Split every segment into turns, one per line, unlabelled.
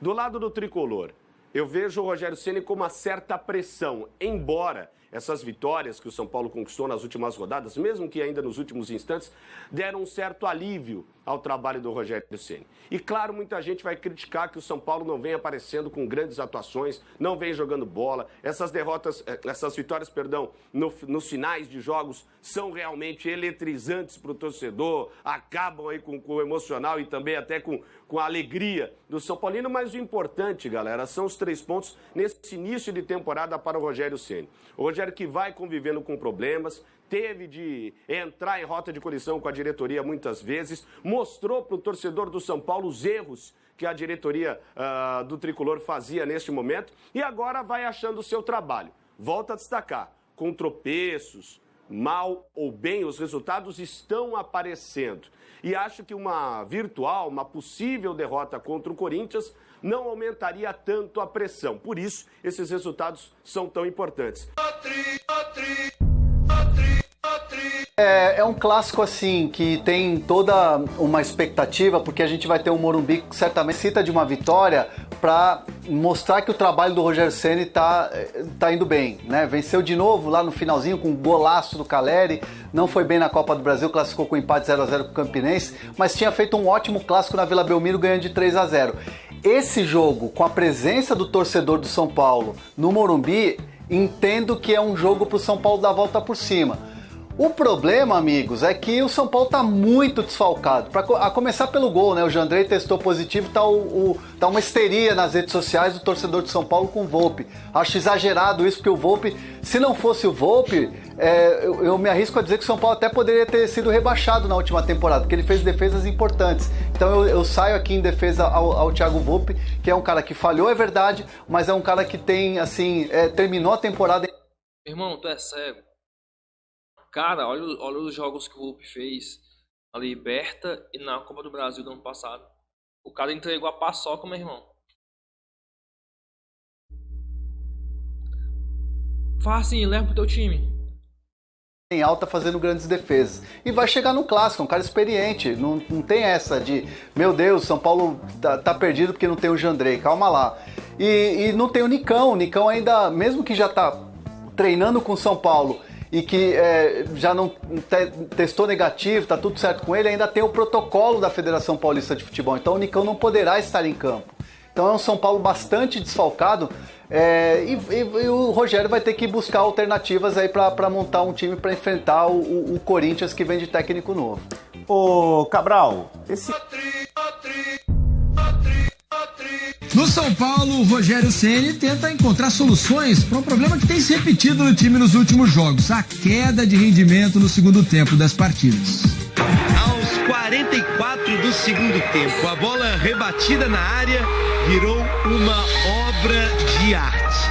Do lado do tricolor, eu vejo o Rogério Ceni com uma certa pressão, embora essas vitórias que o São Paulo conquistou nas últimas rodadas, mesmo que ainda nos últimos instantes, deram um certo alívio ao trabalho do Rogério Ceni. E claro, muita gente vai criticar que o São Paulo não vem aparecendo com grandes atuações, não vem jogando bola. Essas vitórias, nos finais de jogos são realmente eletrizantes para o torcedor, acabam aí com o emocional e também até com a alegria do São Paulino. Mas o importante, galera, são os 3 pontos nesse início de temporada para o Rogério Ceni. O Rogério que vai convivendo com problemas, teve de entrar em rota de colisão com a diretoria muitas vezes, mostrou para o torcedor do São Paulo os erros que a diretoria do Tricolor fazia neste momento e agora vai achando o seu trabalho. Volto a destacar, com tropeços, mal ou bem, os resultados estão aparecendo. E acho que uma possível derrota contra o Corinthians não aumentaria tanto a pressão. Por isso, esses resultados são tão importantes.
É um clássico assim que tem toda uma expectativa, porque a gente vai ter um Morumbi que certamente cita de uma vitória para mostrar que o trabalho do Rogério Ceni tá indo bem, né? Venceu de novo lá no finalzinho com um golaço do Caleri, não foi bem na Copa do Brasil, classificou com empate 0-0 com o Campinense, mas tinha feito um ótimo clássico na Vila Belmiro ganhando de 3-0. Esse jogo, com a presença do torcedor do São Paulo no Morumbi, entendo que é um jogo para o São Paulo dar a volta por cima. O problema, amigos, é que o São Paulo está muito desfalcado. A começar pelo gol, né? O Jandrei testou positivo, tá uma histeria nas redes sociais do torcedor de São Paulo com o Volpi. Acho exagerado isso, porque o Volpi, se não fosse o Volpi, eu me arrisco a dizer que o São Paulo até poderia ter sido rebaixado na última temporada, porque ele fez defesas importantes. Então eu saio aqui em defesa ao Thiago Volpi, que é um cara que falhou, é verdade, mas é um cara que tem, assim, terminou a temporada...
Irmão, tu é cego. Cara, olha os jogos que o Volpi fez na Liberta e na Copa do Brasil do ano passado. O cara entregou a paçoca, meu irmão. Faz assim, leva pro teu time.
Em alta fazendo grandes defesas. E vai chegar no clássico, um cara experiente. Não tem essa de, meu Deus, São Paulo tá perdido porque não tem o Jandrei. Calma lá. E não tem o Nicão. O Nicão ainda, mesmo que já tá treinando com o São Paulo e que já não testou negativo, tá tudo certo com ele, ainda tem o protocolo da Federação Paulista de Futebol. Então o Nicão não poderá estar em campo. Então é um São Paulo bastante desfalcado e o Rogério vai ter que buscar alternativas aí para montar um time para enfrentar o Corinthians, que vem de técnico novo.
Ô Cabral,
No São Paulo, o Rogério Ceni tenta encontrar soluções para um problema que tem se repetido no time nos últimos jogos: a queda de rendimento no segundo tempo das partidas.
Aos 44 do segundo tempo, a bola rebatida na área virou uma obra de arte.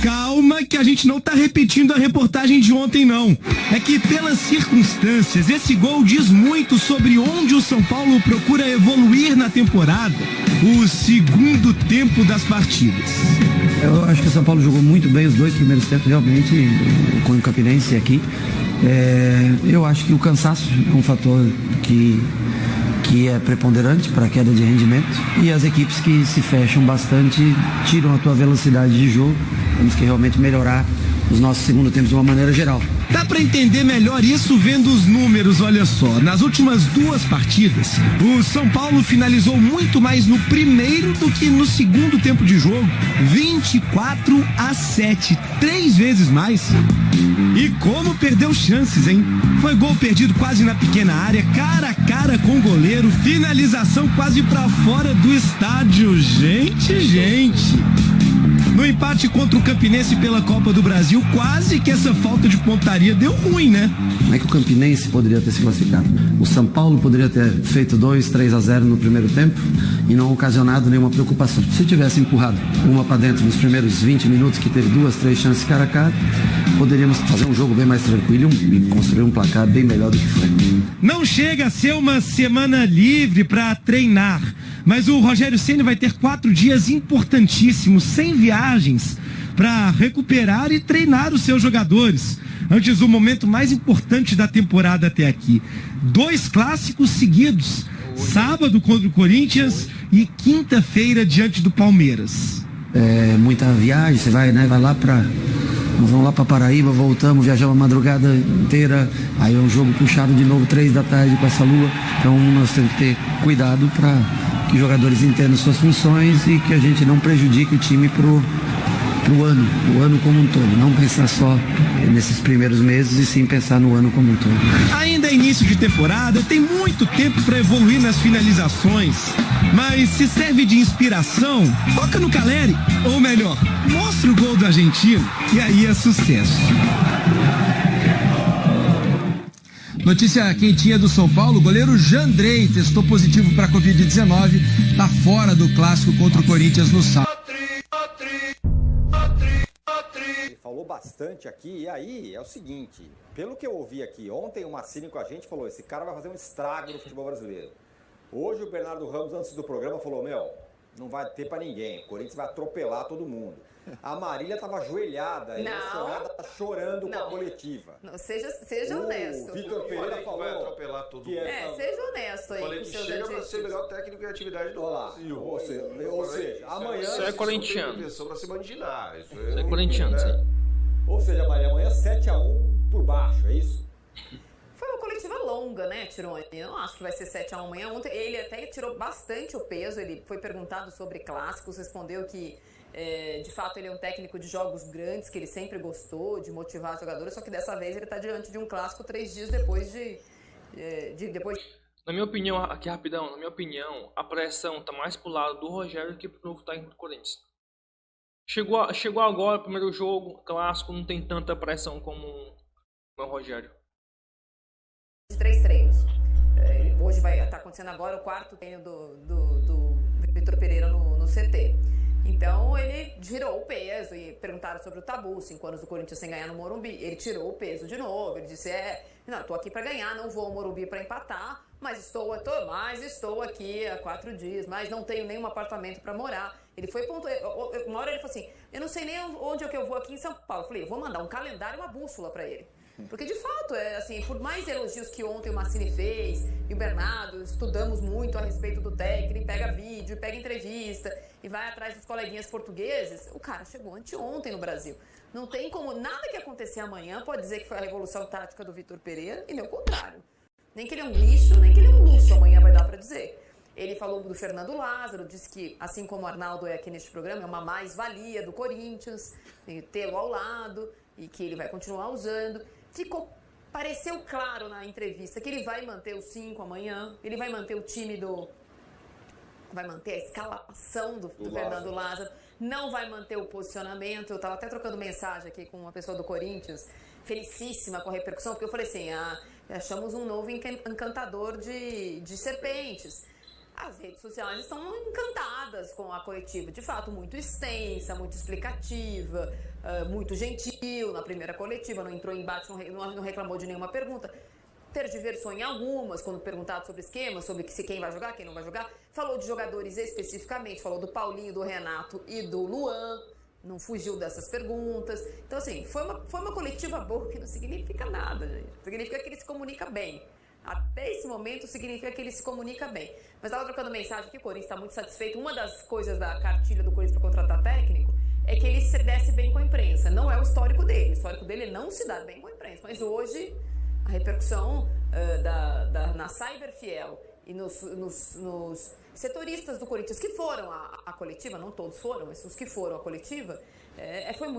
Calma que a gente não tá repetindo a reportagem de ontem, não. É que pelas circunstâncias, esse gol diz muito sobre onde o São Paulo procura evoluir na temporada: o segundo tempo das partidas.
Eu acho que o São Paulo jogou muito bem os 2 primeiros tempos, realmente, com o Campinense aqui. Eu acho que o cansaço é um fator que é preponderante para a queda de rendimento, e as equipes que se fecham bastante tiram a tua velocidade de jogo. Temos que realmente melhorar os nossos segundo tempos de uma maneira geral.
Dá para entender melhor isso vendo os números, olha só. Nas últimas 2 partidas, o São Paulo finalizou muito mais no primeiro do que no segundo tempo de jogo. 24-7, 3 vezes mais. E como perdeu chances, hein? Foi gol perdido quase na pequena área, cara a cara com o goleiro, finalização quase para fora do estádio. Gente. No empate contra o Campinense pela Copa do Brasil, quase que essa falta de pontaria deu ruim, né?
Como é que o Campinense poderia ter se classificado? O São Paulo poderia ter feito 2-3-0 no primeiro tempo e não ocasionado nenhuma preocupação. Se tivesse empurrado uma para dentro nos primeiros 20 minutos, que teve 2, 3 chances cara a cara, poderíamos fazer um jogo bem mais tranquilo e construir um placar bem melhor do que foi.
Não chega a ser uma semana livre para treinar, mas o Rogério Ceni vai ter 4 dias importantíssimos, sem viagens, para recuperar e treinar os seus jogadores, antes do momento mais importante da temporada até aqui. 2 clássicos seguidos, sábado contra o Corinthians e quinta-feira diante do Palmeiras.
Muita viagem, você vai, né? Vai lá nós vamos lá para Paraíba, voltamos, viajamos a madrugada inteira, aí é um jogo puxado de novo 3 da tarde com essa lua, então nós temos que ter cuidado para que os jogadores entendam suas funções e que a gente não prejudique o time pro o ano como um todo, não pensar só nesses primeiros meses e sim pensar no ano como um todo.
Ainda é início de temporada, tem muito tempo para evoluir nas finalizações, mas se serve de inspiração, toca no Caleri, ou melhor, mostra o gol do argentino e aí é sucesso. Notícia quentinha do São Paulo, o goleiro Jandrei testou positivo para a Covid-19, está fora do clássico contra o Corinthians no sábado.
Ele falou bastante aqui, e aí é o seguinte, pelo que eu ouvi aqui, ontem o Massini com a gente falou, esse cara vai fazer um estrago no futebol brasileiro. Hoje o Bernardo Ramos, antes do programa, falou, não vai ter pra ninguém, o Corinthians vai atropelar todo mundo. A Marília estava ajoelhada, emocionada, chorando com a coletiva.
Não, seja honesto.
O Vitor Pereira falou
vai atropelar todo mundo.
Seja honesto aí.
Falei que chega para ser o melhor técnico em atividade do Brasil.
Ou seja, amanhã...
Isso é corintiano.
Isso
é corintiano, sim.
Ou seja, Maria, amanhã 7-1 por baixo, é isso?
Foi uma coletiva longa, né, Tironi? Eu não acho que vai ser 7-1 amanhã. Ontem ele até tirou bastante o peso, ele foi perguntado sobre clássicos, respondeu que de fato ele é um técnico de jogos grandes, que ele sempre gostou de motivar jogadores, só que dessa vez ele está diante de um clássico 3 dias depois depois.
Na minha opinião, aqui rapidão, a pressão tá mais pro lado do Rogério que pro novo técnico do Corinthians. Chegou agora, primeiro jogo, clássico, não tem tanta pressão como o Rogério.
3 treinos. Hoje vai estar acontecendo agora o 4º treino do Vitor Pereira no CT. Então ele tirou o peso e perguntaram sobre o tabu, 5 anos do Corinthians sem ganhar no Morumbi. Ele tirou o peso de novo, ele disse, tô aqui para ganhar, não vou ao Morumbi para empatar, mas estou aqui há 4 dias, mas não tenho nenhum apartamento para morar. Ele foi uma hora ele falou assim, eu não sei nem onde é que eu vou aqui em São Paulo. Eu falei, eu vou mandar um calendário e uma bússola para ele. Porque de fato, por mais elogios que ontem o Massini fez e o Bernardo, estudamos muito a respeito do técnico, pega vídeo, pega entrevista e vai atrás dos coleguinhas portugueses, o cara chegou anteontem no Brasil. Não tem como, nada que acontecer amanhã pode dizer que foi a revolução tática do Vitor Pereira e nem o contrário. Nem que ele é um lixo, nem que ele é um luxo amanhã vai dar para dizer. Ele falou do Fernando Lázaro, disse que, assim como o Arnaldo é aqui neste programa, é uma mais-valia do Corinthians, tê-lo ao lado e que ele vai continuar usando. Pareceu claro na entrevista que ele vai manter os 5 amanhã, ele vai manter o time vai manter a escalação do Fernando Lázaro, não vai manter o posicionamento. Eu estava até trocando mensagem aqui com uma pessoa do Corinthians, felicíssima com a repercussão, porque eu falei assim, achamos um novo encantador de serpentes. As redes sociais estão encantadas com a coletiva, de fato, muito extensa, muito explicativa, muito gentil na primeira coletiva, não entrou em embate, não reclamou de nenhuma pergunta. Tergiversou em algumas, quando perguntado sobre esquema, sobre quem vai jogar, quem não vai jogar. Falou de jogadores especificamente, falou do Paulinho, do Renato e do Luan, não fugiu dessas perguntas. Então, assim, foi uma coletiva boa, que não significa nada, gente. Significa que ele se comunica bem. Até esse momento significa que ele se comunica bem. Mas estava trocando mensagem que o Corinthians está muito satisfeito. Uma das coisas da cartilha do Corinthians para contratar técnico é que ele se desse bem com a imprensa. Não é o histórico dele. O histórico dele é não se dar bem com a imprensa. Mas hoje, a repercussão na Cyberfiel e nos setoristas do Corinthians que foram à coletiva, não todos foram, mas os que foram à coletiva, foi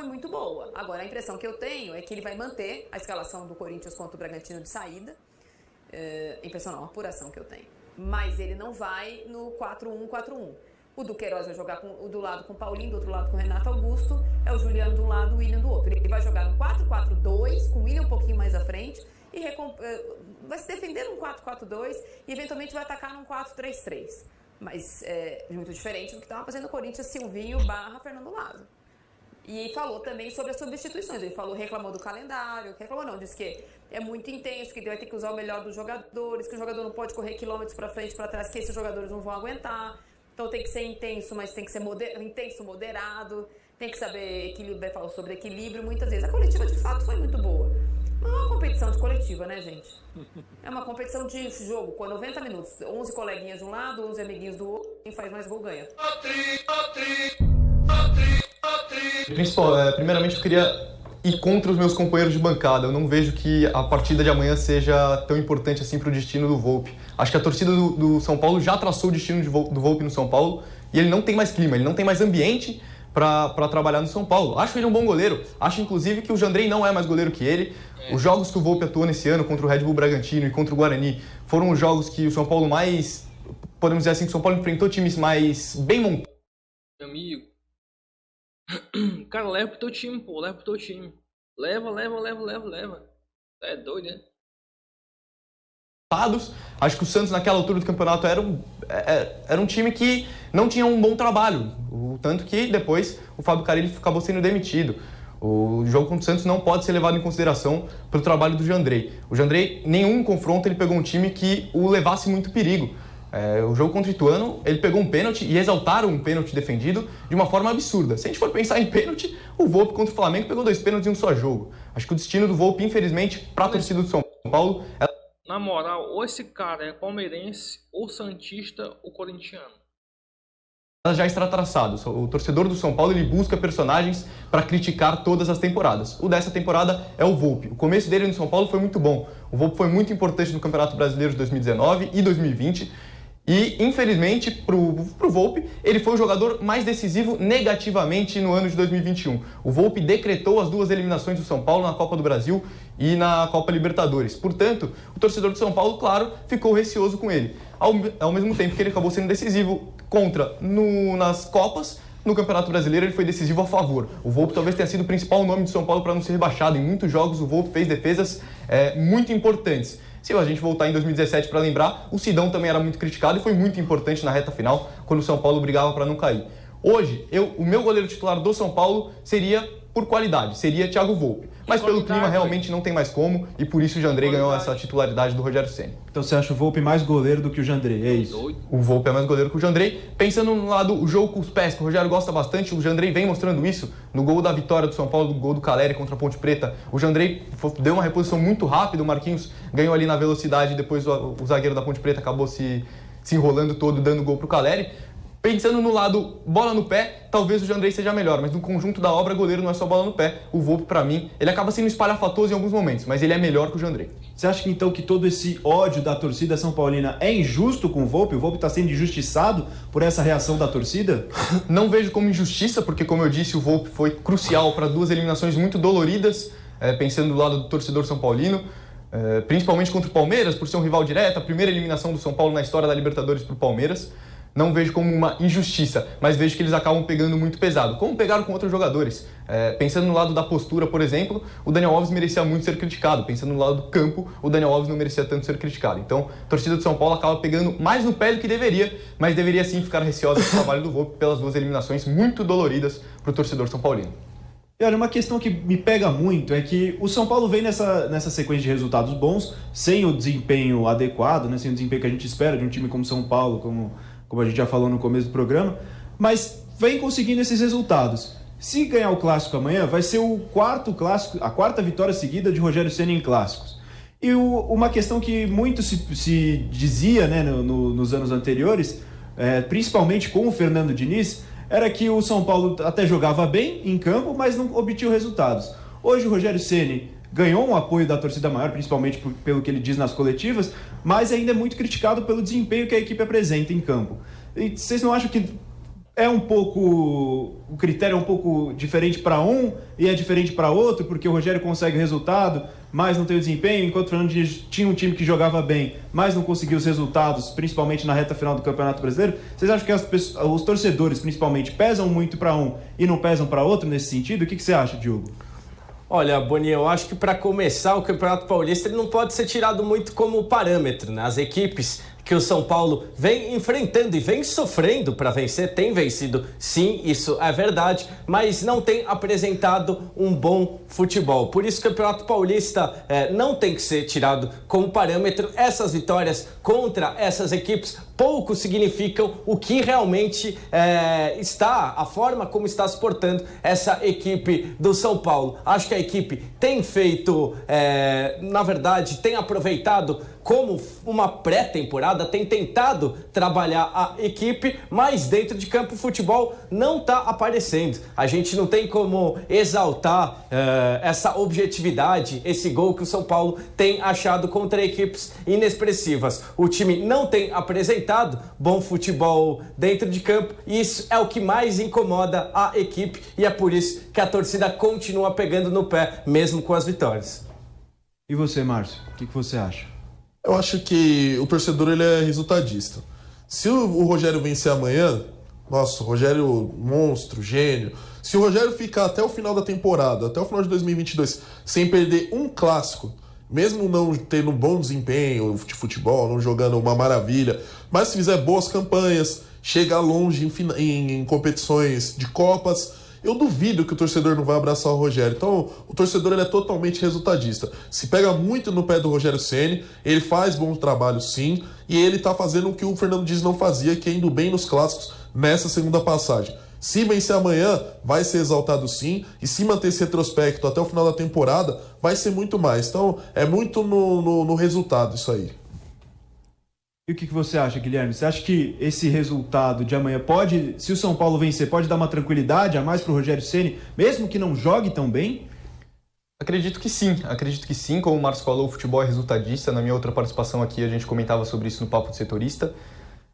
muito boa. Agora, a impressão que eu tenho é que ele vai manter a escalação do Corinthians contra o Bragantino de saída. Impressão não, a apuração que eu tenho. Mas ele não vai no 4-1-4-1. O Duqueiroz vai jogar do lado com o Paulinho, do outro lado com o Renato Augusto, é o Juliano de um lado, o William do outro. Ele vai jogar no 4-4-2, com o William um pouquinho mais à frente, e vai se defender num 4-4-2 e eventualmente vai atacar num 4-3-3. Mas é muito diferente do que estava fazendo o Corinthians, Silvinho / Fernando Lázaro. E falou também sobre as substituições. Ele reclamou do calendário, disse que é muito intenso, que ele vai ter que usar o melhor dos jogadores, que o jogador não pode correr quilômetros para frente e para trás, que esses jogadores não vão aguentar. Então tem que ser intenso, mas tem que ser intenso, moderado, tem que saber equilíbrio, falou sobre equilíbrio muitas vezes. A coletiva de fato foi muito boa. Não é uma competição de coletiva, né, gente? É uma competição de jogo, com 90 minutos. 11 coleguinhas de um lado, 11 amiguinhos do outro. Quem faz mais gol ganha.
Primeiramente, eu queria ir contra os meus companheiros de bancada. Eu não vejo que a partida de amanhã seja tão importante assim para o destino do Volpi. Acho que a torcida do São Paulo já traçou o destino do Volpi no São Paulo e ele não tem mais clima, ele não tem mais ambiente para trabalhar no São Paulo. Acho ele um bom goleiro. Acho, inclusive, que o Jandrei não é mais goleiro que ele. Os jogos que o Volpi atuou nesse ano contra o Red Bull Bragantino e contra o Guarani foram os jogos que o São Paulo mais... Podemos dizer assim, que o São Paulo enfrentou times mais bem montados.
Meu amigo. Cara, leva pro teu time, pô. Leva pro teu time. Leva. É doido, né?
Acho que o Santos, naquela altura do campeonato, era um time que não tinha um bom trabalho. Tanto que depois o Fábio Carille acabou sendo demitido. O jogo contra o Santos não pode ser levado em consideração pelo trabalho do Jandrei. O Jandrei, nenhum confronto, ele pegou um time que o levasse muito perigo. O jogo contra o Ituano, ele pegou um pênalti e exaltaram um pênalti defendido de uma forma absurda. Se a gente for pensar em pênalti, o Volpi contra o Flamengo pegou 2 pênaltis em um só jogo. Acho que o destino do Volpi, infelizmente, para a torcida do São Paulo...
Na moral, ou esse cara é palmeirense, ou santista, ou corintiano.
Ela já está traçado. O torcedor do São Paulo, ele busca personagens para criticar todas as temporadas. O dessa temporada é o Volpi. O começo dele no São Paulo foi muito bom. O Volpi foi muito importante no Campeonato Brasileiro de 2019 e 2020. E, infelizmente, pro Volpi, ele foi o jogador mais decisivo negativamente no ano de 2021. O Volpi decretou as 2 eliminações do São Paulo na Copa do Brasil e na Copa Libertadores. Portanto, o torcedor do São Paulo, claro, ficou receoso com ele. Ao mesmo tempo que ele acabou sendo decisivo nas Copas, no Campeonato Brasileiro ele foi decisivo a favor. O Volpi talvez tenha sido o principal nome de São Paulo para não ser rebaixado. Em muitos jogos o Volpi fez defesas muito importantes. Se a gente voltar em 2017 para lembrar, o Sidão também era muito criticado e foi muito importante na reta final, quando o São Paulo brigava para não cair. Hoje, o meu goleiro titular do São Paulo seria, por qualidade, seria Thiago Volpi. Mas pelo clima realmente não tem mais como, e por isso o Jandrei ganhou essa titularidade do Rogério Ceni.
Então você acha o Volpi mais goleiro do que o Jandrei, é isso?
O Volpi é mais goleiro que o Jandrei. Pensando no lado, o jogo com os pés, que o Rogério gosta bastante, o Jandrei vem mostrando isso no gol da vitória do São Paulo, no gol do Caleri contra a Ponte Preta. O Jandrei deu uma reposição muito rápida, o Marquinhos ganhou ali na velocidade, depois o zagueiro da Ponte Preta acabou se enrolando todo, dando gol pro Caleri. Pensando no lado bola no pé, talvez o Jandrei seja melhor, mas no conjunto da obra, goleiro não é só bola no pé. O Volpi, pra mim, ele acaba sendo espalhafatoso em alguns momentos, mas ele é melhor que o Jandrei.
Você acha que então que todo esse ódio da torcida são paulina é injusto com o Volpi? O Volpi tá sendo injustiçado por essa reação da torcida?
Não vejo como injustiça, porque, como eu disse, o Volpi foi crucial para 2 eliminações muito doloridas, pensando do lado do torcedor são paulino. Principalmente contra o Palmeiras, por ser um rival direto, a primeira eliminação do São Paulo na história da Libertadores pro Palmeiras. Não vejo como uma injustiça, mas vejo que eles acabam pegando muito pesado, como pegaram com outros jogadores. Pensando no lado da postura, por exemplo, o Daniel Alves merecia muito ser criticado. Pensando no lado do campo, o Daniel Alves não merecia tanto ser criticado. Então, a torcida do São Paulo acaba pegando mais no pé do que deveria, mas deveria sim ficar receosa do trabalho do Volpi pelas 2 eliminações muito doloridas para o torcedor são paulino.
E olha, uma questão que me pega muito é que o São Paulo vem nessa sequência de resultados bons, sem o desempenho adequado, né, sem o desempenho que a gente espera de um time como São Paulo, como a gente já falou no começo do programa, mas vem conseguindo esses resultados. Se ganhar o clássico amanhã, vai ser o 4º clássico, a 4ª vitória seguida de Rogério Ceni em clássicos. E uma questão que muito se dizia, né, nos anos anteriores, principalmente com o Fernando Diniz, era que o São Paulo até jogava bem em campo, mas não obtinha resultados. Hoje o Rogério Ceni ganhou um apoio da torcida maior, principalmente pelo que ele diz nas coletivas, mas ainda é muito criticado pelo desempenho que a equipe apresenta em campo. E vocês não acham que o critério é um pouco diferente para um e é diferente para outro, porque o Rogério consegue resultado, mas não tem o desempenho, enquanto o Fernando Diniz tinha um time que jogava bem, mas não conseguiu os resultados, principalmente na reta final do Campeonato Brasileiro? Vocês acham que os torcedores, principalmente, pesam muito para um e não pesam para outro nesse sentido? O que você acha, Diogo?
Olha, Boninho, eu acho que para começar o Campeonato Paulista ele não pode ser tirado muito como parâmetro, né? As equipes que o São Paulo vem enfrentando e vem sofrendo para vencer, tem vencido, sim, isso é verdade, mas não tem apresentado um bom futebol. Por isso o Campeonato Paulista não tem que ser tirado como parâmetro. Essas vitórias contra essas equipes pouco significam o que realmente está, a forma como está se portando essa equipe do São Paulo. Acho que a equipe tem feito, na verdade, tem aproveitado como uma pré-temporada, tem tentado trabalhar a equipe, mas dentro de campo o futebol não está aparecendo. A gente não tem como exaltar essa objetividade, esse gol que o São Paulo tem achado contra equipes inexpressivas. O time não tem apresentado bom futebol dentro de campo e isso é o que mais incomoda a equipe e é por isso que a torcida continua pegando no pé, mesmo com as vitórias.
E você, Márcio, o que você acha?
Eu acho que o torcedor ele é resultadista. Se o Rogério vencer amanhã, nossa, o Rogério monstro, gênio. Se o Rogério ficar até o final da temporada, até o final de 2022, sem perder um clássico, mesmo não tendo bom desempenho de futebol, não jogando uma maravilha, mas se fizer boas campanhas, chegar longe em competições de Copas, eu duvido que o torcedor não vai abraçar o Rogério. Então, o torcedor ele é totalmente resultadista. Se pega muito no pé do Rogério Ceni, ele faz bom trabalho sim, e ele tá fazendo o que o Fernando Diniz não fazia, que é indo bem nos clássicos nessa segunda passagem. Se vencer amanhã, vai ser exaltado sim, e se manter esse retrospecto até o final da temporada, vai ser muito mais. Então, é muito no resultado isso aí.
E o que você acha, Guilherme? Você acha que esse resultado de amanhã pode, se o São Paulo vencer, pode dar uma tranquilidade a mais para o Rogério Ceni, mesmo que não jogue tão bem?
Acredito que sim. Como o Marcos falou, o futebol é resultadista. Na minha outra participação aqui, a gente comentava sobre isso no Papo de Setorista.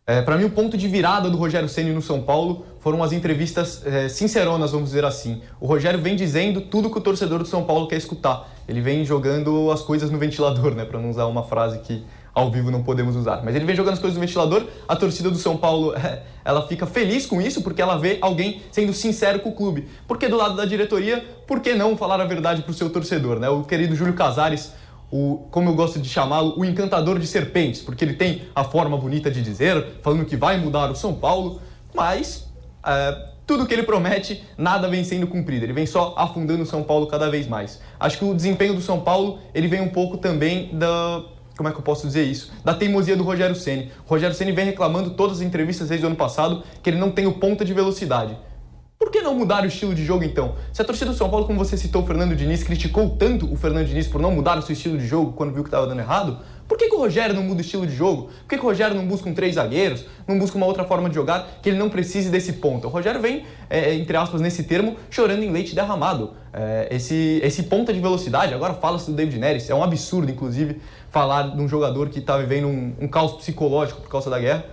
Para mim, o ponto de virada do Rogério Ceni no São Paulo foram as entrevistas sinceronas, vamos dizer assim. O Rogério vem dizendo tudo que o torcedor do São Paulo quer escutar. Ele vem jogando as coisas no ventilador, né? Para não usar uma frase que ao vivo não podemos usar. Mas ele vem jogando as coisas no ventilador, a torcida do São Paulo, ela fica feliz com isso, porque ela vê alguém sendo sincero com o clube. Porque do lado da diretoria, por que não falar a verdade para o seu torcedor, né? O querido Júlio Casares, como eu gosto de chamá-lo, o encantador de serpentes, porque ele tem a forma bonita de dizer, falando que vai mudar o São Paulo, mas tudo que ele promete, nada vem sendo cumprido. Ele vem só afundando o São Paulo cada vez mais. Acho que o desempenho do São Paulo, ele vem um pouco também como é que eu posso dizer isso? Da teimosia do Rogério Ceni. O Rogério Ceni vem reclamando todas as entrevistas desde o ano passado que ele não tem o ponta de velocidade. Por que não mudar o estilo de jogo, então? Se a torcida do São Paulo, como você citou, o Fernando Diniz, criticou tanto o Fernando Diniz por não mudar o seu estilo de jogo quando viu que estava dando errado, por que o Rogério não muda o estilo de jogo? Por que o Rogério não busca 3 zagueiros, não busca uma outra forma de jogar, que ele não precise desse ponta? O Rogério vem, entre aspas, nesse termo, chorando em leite derramado. Esse ponta de velocidade, agora fala-se do David Neres, é um absurdo, inclusive, falar de um jogador que está vivendo um caos psicológico por causa da guerra.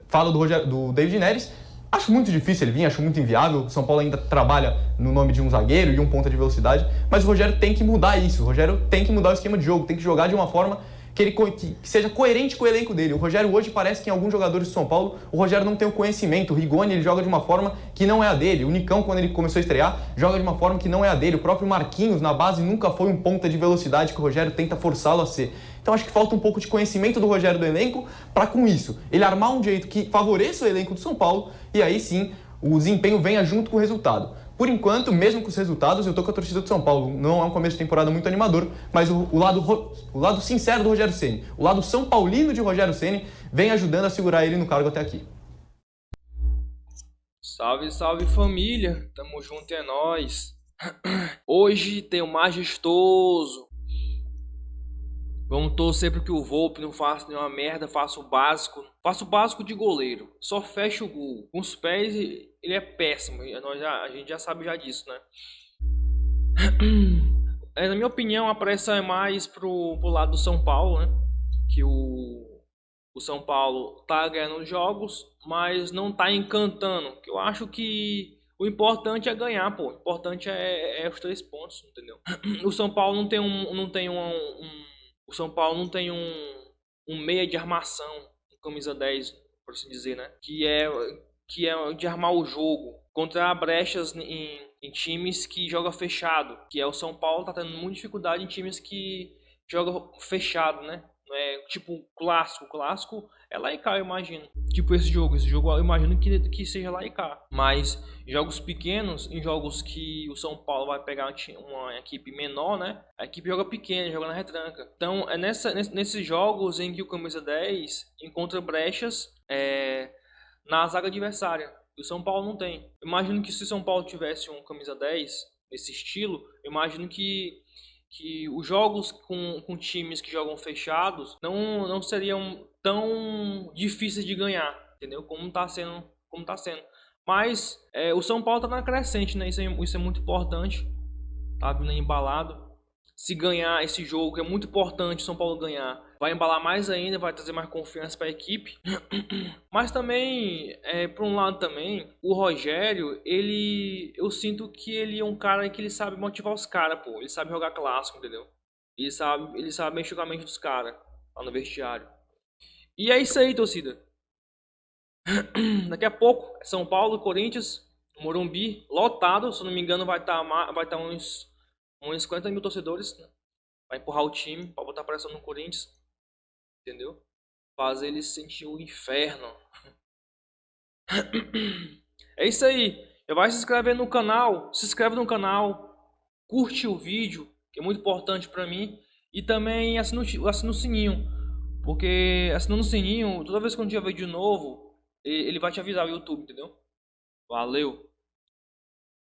Fala do David Neres. Acho muito difícil ele vir, acho muito inviável. O São Paulo ainda trabalha no nome de um zagueiro e um ponta de velocidade, mas o Rogério tem que mudar isso. O Rogério tem que mudar o esquema de jogo, tem que jogar de uma forma que seja coerente com o elenco dele. O Rogério hoje parece que em alguns jogadores do São Paulo, o Rogério não tem o conhecimento. O Rigoni, ele joga de uma forma que não é a dele. O Nicão, quando ele começou a estrear, joga de uma forma que não é a dele. O próprio Marquinhos, na base, nunca foi um ponta de velocidade que o Rogério tenta forçá-lo a ser. Então acho que falta um pouco de conhecimento do Rogério do elenco para, com isso, ele armar um jeito que favoreça o elenco do São Paulo e aí sim o desempenho venha junto com o resultado. Por enquanto, mesmo com os resultados, eu tô com a torcida do São Paulo. Não é um começo de temporada muito animador, mas o lado sincero do Rogério Ceni, o lado São Paulino de Rogério Ceni, vem ajudando a segurar ele no cargo até aqui.
Salve, salve família, tamo junto, é nóis. Hoje tem o majestoso. Vamos torcer para que o Volpi não faça nenhuma merda, faça o básico de goleiro. Só fecha o gol. Com os pés ele é péssimo, a gente já sabe já disso, né? Na minha opinião, a pressão é mais pro lado do São Paulo, né? Que o São Paulo tá ganhando jogos, mas não tá encantando. Eu acho que o importante é ganhar, pô. O importante é os 3 pontos, entendeu? O São Paulo não tem o São Paulo não tem um meia de armação, camisa 10, por assim dizer, né? Que é de armar o jogo, contra brechas em times que jogam fechado, que é o São Paulo tá tendo muita dificuldade em times que jogam fechado, né? Não é tipo clássico é lá e cá, eu imagino. Tipo esse jogo eu imagino que seja lá e cá. Mas jogos pequenos, em jogos que o São Paulo vai pegar uma equipe menor, né? A equipe joga pequena, joga na retranca. Então é nesses jogos em que o camisa 10 encontra brechas na zaga adversária. E o São Paulo não tem. Eu imagino que se o São Paulo tivesse um camisa 10 desse estilo, eu imagino que os jogos com times que jogam fechados não seriam tão difíceis de ganhar, entendeu? Como tá sendo. Mas o São Paulo tá na crescente, né? Isso é muito importante. Tá vindo embalado. Se ganhar esse jogo, que é muito importante o São Paulo ganhar, vai embalar mais ainda, vai trazer mais confiança para a equipe. Mas também, por um lado também, o Rogério, eu sinto que ele é um cara que ele sabe motivar os caras, pô. Ele sabe jogar clássico, entendeu? Ele sabe mexer com a mente dos caras lá no vestiário. E é isso aí, torcida. Daqui a pouco, São Paulo, Corinthians, Morumbi, lotado. Se eu não me engano, vai estar uns 50 mil torcedores, né? Vai empurrar o time para botar pressão no Corinthians, entendeu? Fazer ele sentir o inferno. É isso aí. Já vai se inscrever no canal, curte o vídeo, que é muito importante para mim, e também assina o sininho, porque assinando o sininho, toda vez que um dia vídeo novo, ele vai te avisar o YouTube, entendeu? Valeu!